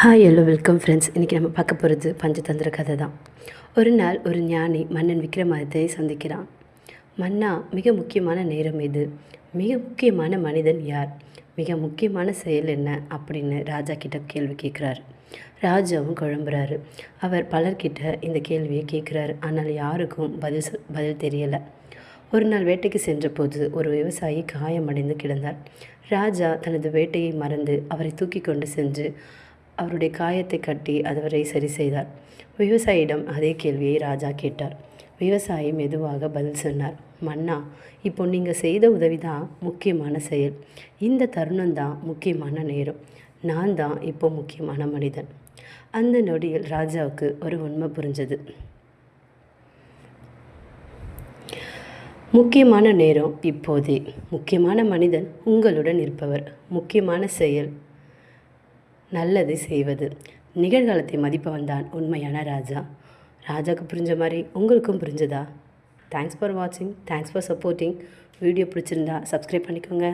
Hi hello welcome friends. இன்றைக்கி நம்ம பார்க்க போகிறது பஞ்சதந்திர கதை தான். ஒரு நாள் ஒரு ஞானி மன்னன் விக்ரமாதித்யை சந்திக்கிறான். மன்னா, மிக முக்கியமான நேரம் இது. மிக முக்கியமான மனிதன் யார்? மிக முக்கியமான செயல் என்ன அப்படின்னு ராஜா கிட்ட கேள்வி கேட்குறாரு. ராஜாவும் குழம்புறாரு. அவர் பலர்கிட்ட இந்த கேள்வியை கேட்குறாரு. ஆனால் யாருக்கும் பதில் தெரியலை. ஒரு நாள் வேட்டைக்கு சென்றபோது ஒரு விவசாயி காயமடைந்து கிடந்தார். ராஜா தனது வேட்டையை மறந்து அவரை தூக்கி கொண்டு சென்று அவருடைய காயத்தை கட்டி அவரை சரி செய்தார். விவசாயியிடம் அதே கேள்வியை ராஜா கேட்டார். விவசாயி மெதுவாக பதில் சொன்னார். மன்னா, இப்போ நீங்கள் செய்த உதவி தான் முக்கியமான செயல். இந்த தருணம் தான் முக்கியமான நேரம். நான் தான் இப்போ முக்கியமான மனிதன். அந்த நொடியில் ராஜாவுக்கு ஒரு உண்மை புரிஞ்சது. முக்கியமான நேரம் இப்போதே. முக்கியமான மனிதன் உங்களுடன் இருப்பவர். முக்கியமான செயல் நல்லது செய்வது. நிகழ்காலத்தை மதிப்பவன் தான் உண்மையான ராஜா. ராஜாவுக்கு புரிஞ்ச மாதிரி உங்களுக்கும் புரிஞ்சதா? தேங்க்ஸ் ஃபார் வாட்சிங். Thanks for supporting. வீடியோ பிடிச்சிருந்தா சப்ஸ்கிரைப் பண்ணிக்கோங்க.